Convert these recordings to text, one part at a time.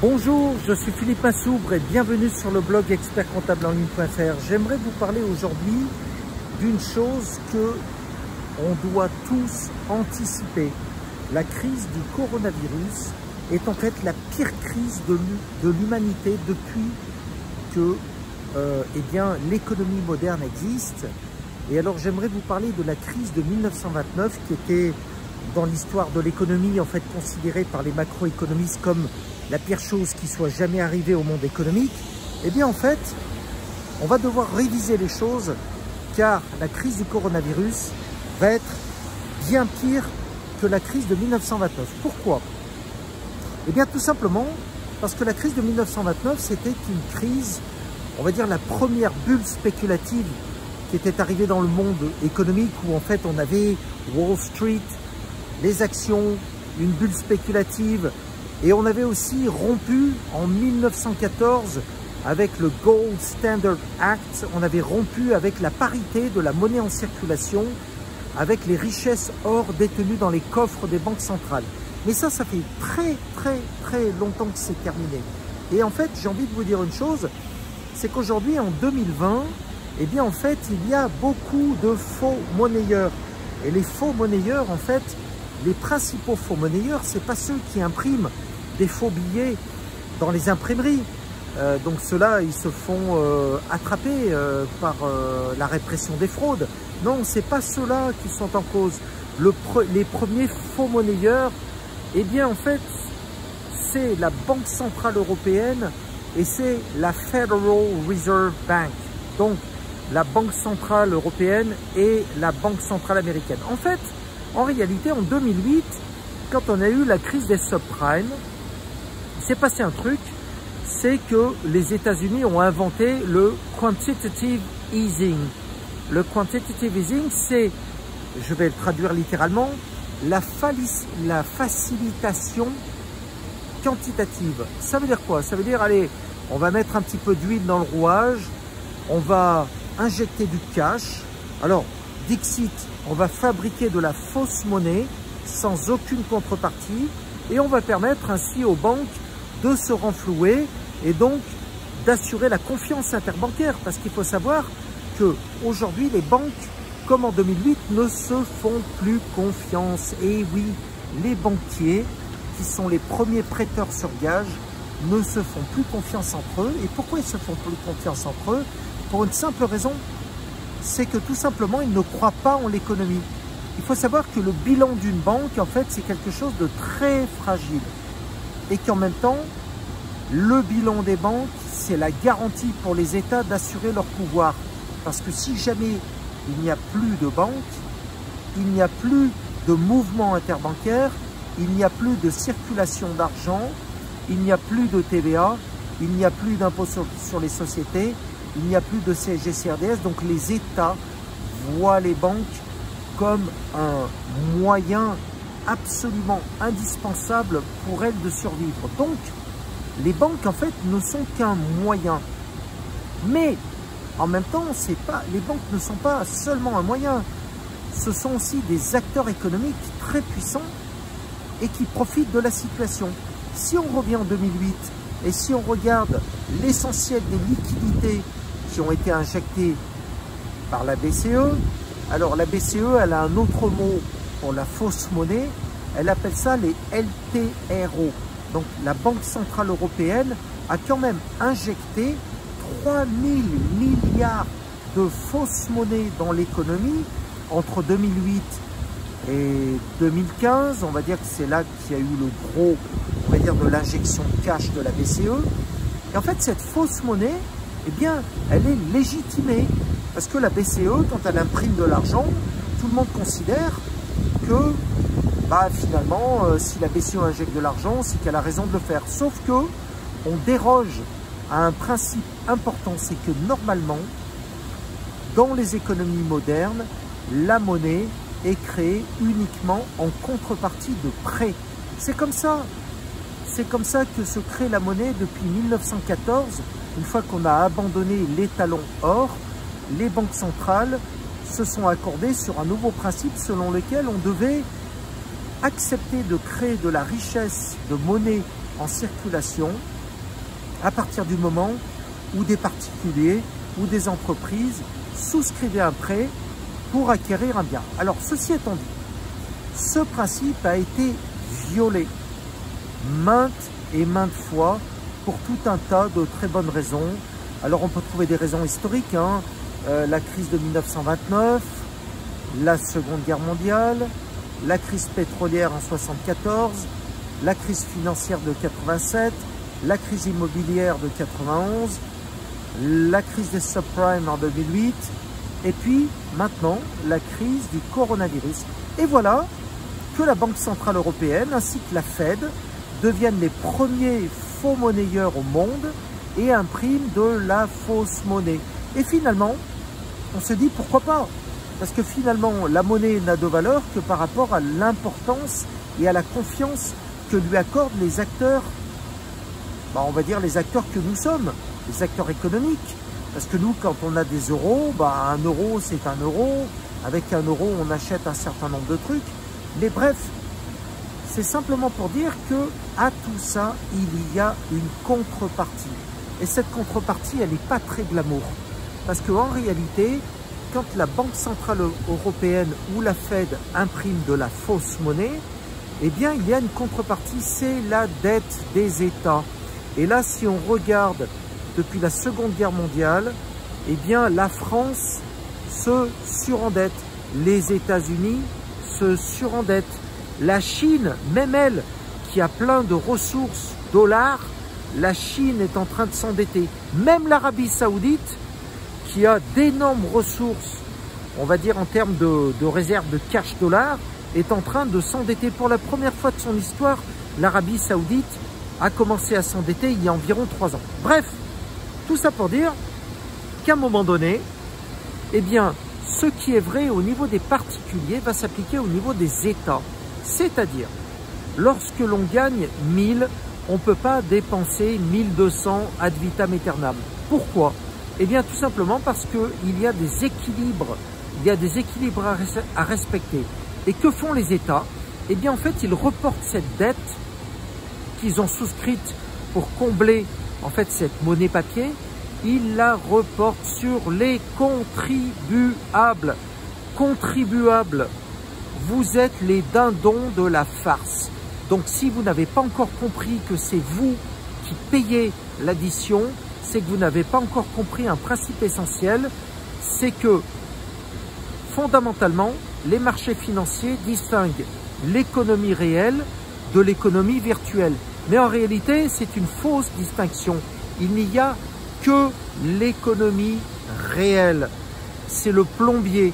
Bonjour, je suis Philippe Massoubre et bienvenue sur le blog expertcomptableenligne.fr. J'aimerais vous parler aujourd'hui d'une chose que on doit tous anticiper. La crise du coronavirus est en fait la pire crise de l'humanité depuis que l'économie moderne existe. Et alors j'aimerais vous parler de la crise de 1929 qui était dans l'histoire de l'économie en fait considérée par les macroéconomistes comme la pire chose qui soit jamais arrivée au monde économique. Eh bien en fait, on va devoir réviser les choses car la crise du coronavirus va être bien pire que la crise de 1929. Pourquoi? Eh bien tout simplement parce que la crise de 1929 c'était une crise, on va dire la première bulle spéculative qui était arrivée dans le monde économique où en fait on avait Wall Street, les actions, une bulle spéculative. Et on avait aussi rompu en 1914 avec le Gold Standard Act, on avait rompu avec la parité de la monnaie en circulation, avec les richesses or détenues dans les coffres des banques centrales. Mais ça fait très longtemps que c'est terminé. Et en fait, j'ai envie de vous dire une chose, c'est qu'aujourd'hui, en 2020, eh bien en fait, il y a beaucoup de faux monnayeurs. Et les faux monnayeurs, en fait, les principaux faux monnayeurs, ce n'est pas ceux qui impriment des faux billets dans les imprimeries. Donc ceux-là, ils se font attraper par la répression des fraudes. Non, ce n'est pas ceux-là qui sont en cause. Les premiers faux monnayeurs, eh bien en fait, c'est la Banque Centrale Européenne et c'est la Federal Reserve Bank. Donc la Banque Centrale Européenne et la Banque Centrale Américaine. En fait, en réalité, en 2008, quand on a eu la crise des subprimes, il s'est passé un truc, c'est que les États-Unis ont inventé le quantitative easing. Le quantitative easing, c'est, je vais le traduire littéralement, la facilitation quantitative. Ça veut dire quoi? Ça veut dire, allez, on va mettre un petit peu d'huile dans le rouage, on va injecter du cash. Alors, Dixit, on va fabriquer de la fausse monnaie sans aucune contrepartie et on va permettre ainsi aux banques de se renflouer et donc d'assurer la confiance interbancaire parce qu'il faut savoir qu'aujourd'hui les banques, comme en 2008, ne se font plus confiance. Et oui, les banquiers qui sont les premiers prêteurs sur gage ne se font plus confiance entre eux. Et pourquoi ils se font plus confiance entre eux? Pour une simple raison, c'est que tout simplement, ils ne croient pas en l'économie. Il faut savoir que le bilan d'une banque, en fait, c'est quelque chose de très fragile. Et qu'en même temps, le bilan des banques, c'est la garantie pour les États d'assurer leur pouvoir. Parce que si jamais il n'y a plus de banques, il n'y a plus de mouvement interbancaire, il n'y a plus de circulation d'argent, il n'y a plus de TVA, il n'y a plus d'impôt sur les sociétés, il n'y a plus de CSG-CRDS, donc les États voient les banques comme un moyen absolument indispensable pour elles de survivre. Donc, les banques, en fait, ne sont qu'un moyen. Mais, en même temps, les banques ne sont pas seulement un moyen. Ce sont aussi des acteurs économiques très puissants et qui profitent de la situation. Si on revient en 2008 et si on regarde l'essentiel des liquidités qui ont été injectées par la BCE. Alors la BCE, elle a un autre mot pour la fausse monnaie, elle appelle ça les LTRO. Donc la Banque Centrale Européenne a quand même injecté 3 000 milliards de fausses monnaies dans l'économie entre 2008 et 2015. On va dire que c'est là qu'il y a eu le gros, on va dire, de l'injection de cash de la BCE. Et en fait, cette fausse monnaie, eh bien, elle est légitimée. Parce que la BCE, quand elle imprime de l'argent, tout le monde considère que, finalement, si la BCE injecte de l'argent, c'est qu'elle a raison de le faire. Sauf que, on déroge à un principe important, c'est que normalement, dans les économies modernes, la monnaie est créée uniquement en contrepartie de prêts. C'est comme ça. C'est comme ça que se crée la monnaie depuis 1914. Une fois qu'on a abandonné l'étalon or, les banques centrales se sont accordées sur un nouveau principe selon lequel on devait accepter de créer de la richesse de monnaie en circulation à partir du moment où des particuliers ou des entreprises souscrivaient un prêt pour acquérir un bien. Alors, ceci étant dit, ce principe a été violé maintes et maintes fois pour tout un tas de très bonnes raisons. Alors, on peut trouver des raisons historiques, hein. La crise de 1929, la Seconde Guerre mondiale, la crise pétrolière en 1974, la crise financière de 87, la crise immobilière de 91, la crise des subprimes en 2008, et puis maintenant la crise du coronavirus. Et voilà que la Banque Centrale Européenne ainsi que la Fed deviennent les premiers faux monnayeurs au monde et impriment de la fausse monnaie. Et finalement, on se dit pourquoi pas? Parce que finalement, la monnaie n'a de valeur que par rapport à l'importance et à la confiance que lui accordent les acteurs, on va dire les acteurs que nous sommes, les acteurs économiques. Parce que nous, quand on a des euros, un euro c'est un euro. Avec un euro, on achète un certain nombre de trucs. Mais bref, c'est simplement pour dire que à tout ça, il y a une contrepartie. Et cette contrepartie, elle n'est pas très glamour. Parce qu'en réalité, quand la Banque Centrale Européenne ou la Fed imprime de la fausse monnaie, eh bien, il y a une contrepartie, c'est la dette des États. Et là, si on regarde depuis la Seconde Guerre mondiale, eh bien, la France se surendette, les États-Unis se surendettent, la Chine, même elle, qui a plein de ressources dollars, la Chine est en train de s'endetter. Même l'Arabie Saoudite, qui a d'énormes ressources, on va dire en termes de réserves de cash dollars, est en train de s'endetter. Pour la première fois de son histoire, l'Arabie Saoudite a commencé à s'endetter il y a environ 3 ans. Bref, tout ça pour dire qu'à un moment donné, eh bien, ce qui est vrai au niveau des particuliers va s'appliquer au niveau des États. C'est-à-dire, lorsque l'on gagne 1000, on ne peut pas dépenser 1200 ad vitam aeternam. Pourquoi? Eh bien, tout simplement parce qu'il y a des équilibres, à respecter. Et que font les États? Eh bien, en fait, ils reportent cette dette qu'ils ont souscrite pour combler, en fait, cette monnaie papier. Ils la reportent sur les contribuables. Contribuables, vous êtes les dindons de la farce. Donc, si vous n'avez pas encore compris que c'est vous qui payez l'addition, c'est que vous n'avez pas encore compris un principe essentiel, c'est que fondamentalement, les marchés financiers distinguent l'économie réelle de l'économie virtuelle. Mais en réalité, c'est une fausse distinction. Il n'y a que l'économie réelle. C'est le plombier,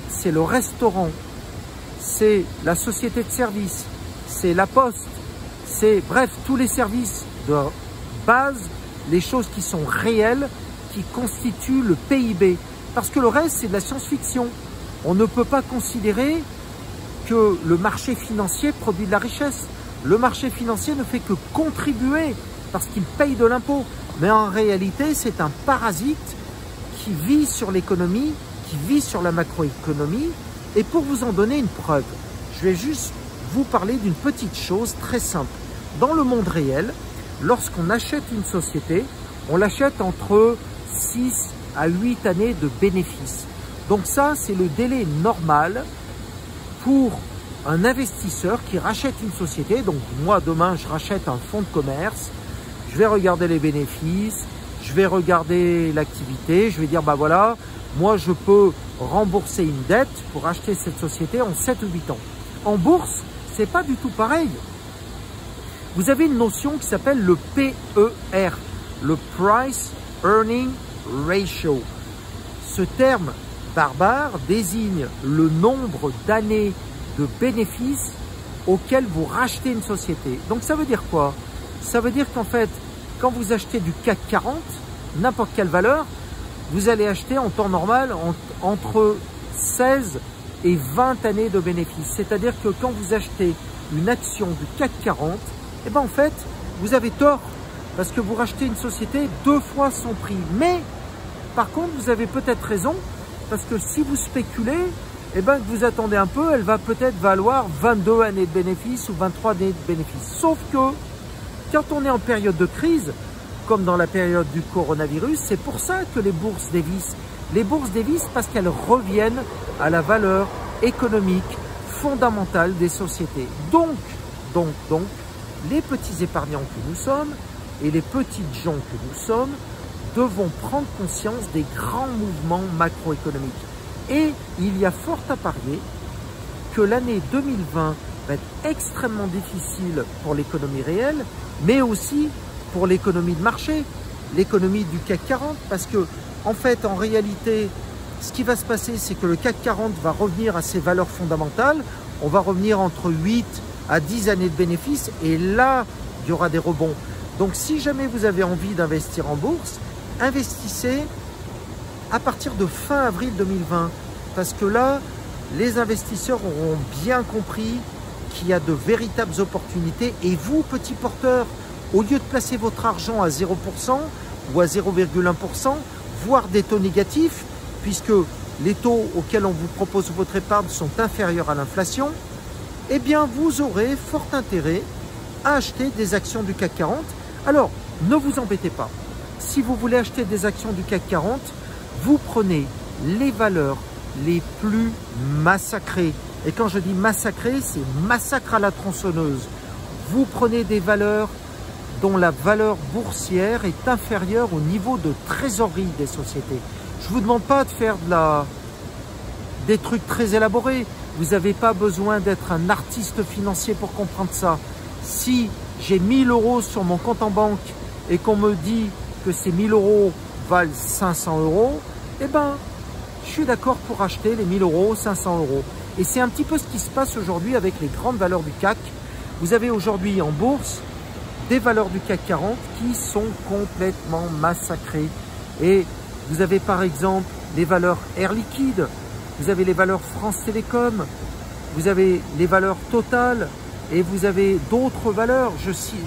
c'est le restaurant, c'est la société de service, c'est la poste, c'est bref, tous les services de base, les choses qui sont réelles, qui constituent le PIB. Parce que le reste, c'est de la science-fiction. On ne peut pas considérer que le marché financier produit de la richesse. Le marché financier ne fait que contribuer parce qu'il paye de l'impôt. Mais en réalité, c'est un parasite qui vit sur l'économie, qui vit sur la macroéconomie. Et pour vous en donner une preuve, je vais juste vous parler d'une petite chose très simple. Dans le monde réel, lorsqu'on achète une société, on l'achète entre 6 à 8 années de bénéfices. Donc ça, c'est le délai normal pour un investisseur qui rachète une société. Donc moi, demain, je rachète un fonds de commerce, je vais regarder les bénéfices, je vais regarder l'activité, je vais dire, bah voilà, moi, je peux rembourser une dette pour acheter cette société en 7 ou 8 ans. En bourse, c'est pas du tout pareil. Vous avez une notion qui s'appelle le PER, le Price Earning Ratio. Ce terme barbare désigne le nombre d'années de bénéfices auxquels vous rachetez une société. Donc ça veut dire quoi? Ça veut dire qu'en fait, quand vous achetez du CAC 40, n'importe quelle valeur, vous allez acheter en temps normal entre 16 et 20 années de bénéfices. C'est-à-dire que quand vous achetez une action du CAC 40, eh ben en fait, vous avez tort parce que vous rachetez une société 2 fois son prix. Mais par contre, vous avez peut-être raison parce que si vous spéculez, eh ben, vous attendez un peu, elle va peut-être valoir 22 années de bénéfices ou 23 années de bénéfices. Sauf que Quand on est en période de crise, comme dans la période du coronavirus, c'est pour ça que les bourses dévissent. Les bourses dévissent parce qu'elles reviennent à la valeur économique fondamentale des sociétés. Donc, les petits épargnants que nous sommes et les petites gens que nous sommes devons prendre conscience des grands mouvements macroéconomiques. Et il y a fort à parier que l'année 2020 va être extrêmement difficile pour l'économie réelle, mais aussi pour l'économie de marché, l'économie du CAC 40, parce que, en fait, en réalité, ce qui va se passer, c'est que le CAC 40 va revenir à ses valeurs fondamentales. On va revenir entre 8 à 10 années de bénéfices, et là, il y aura des rebonds. Donc, si jamais vous avez envie d'investir en bourse, investissez à partir de fin avril 2020, parce que là, les investisseurs auront bien compris qu'il y a de véritables opportunités, et vous, petits porteurs, au lieu de placer votre argent à 0% ou à 0,1%, voire des taux négatifs, puisque les taux auxquels on vous propose votre épargne sont inférieurs à l'inflation, eh bien vous aurez fort intérêt à acheter des actions du CAC 40. Alors, ne vous embêtez pas. Si vous voulez acheter des actions du CAC 40, vous prenez les valeurs les plus massacrées. Et quand je dis massacrées, c'est massacre à la tronçonneuse. Vous prenez des valeurs dont la valeur boursière est inférieure au niveau de trésorerie des sociétés. Je ne vous demande pas de faire des trucs très élaborés. Vous n'avez pas besoin d'être un artiste financier pour comprendre ça. Si j'ai 1000 € sur mon compte en banque et qu'on me dit que ces 1000 € valent 500 €, eh ben, je suis d'accord pour acheter les 1000 €, 500 €. Et c'est un petit peu ce qui se passe aujourd'hui avec les grandes valeurs du CAC. Vous avez aujourd'hui en bourse des valeurs du CAC 40 qui sont complètement massacrées. Et vous avez par exemple les valeurs Air Liquide, vous avez les valeurs France Télécom, vous avez les valeurs Total et vous avez d'autres valeurs.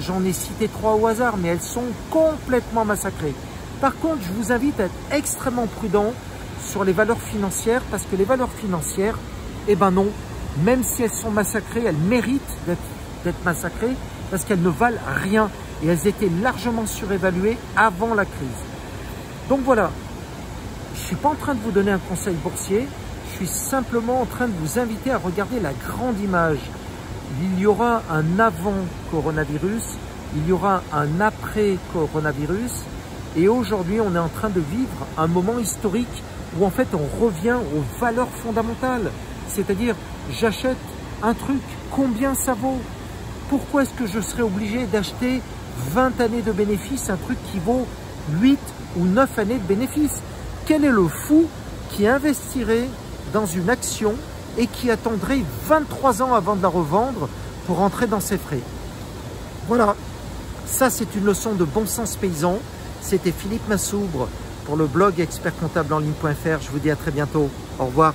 J'en ai cité 3 au hasard, mais elles sont complètement massacrées. Par contre, je vous invite à être extrêmement prudent sur les valeurs financières, parce que les valeurs financières, eh ben non, même si elles sont massacrées, elles méritent d'être massacrées, parce qu'elles ne valent rien et elles étaient largement surévaluées avant la crise. Donc voilà, je ne suis pas en train de vous donner un conseil boursier, je suis simplement en train de vous inviter à regarder la grande image. Il y aura un avant-coronavirus, il y aura un après-coronavirus, et aujourd'hui on est en train de vivre un moment historique où en fait on revient aux valeurs fondamentales. C'est-à-dire, j'achète un truc, combien ça vaut? Pourquoi est-ce que je serais obligé d'acheter 20 années de bénéfices, un truc qui vaut 8 ou 9 années de bénéfices? Quel est le fou qui investirait dans une action et qui attendrait 23 ans avant de la revendre pour entrer dans ses frais? Voilà, ça c'est une leçon de bon sens paysan. C'était Philippe Massoubre pour le blog expertcomptableenligne.fr. Je vous dis à très bientôt. Au revoir.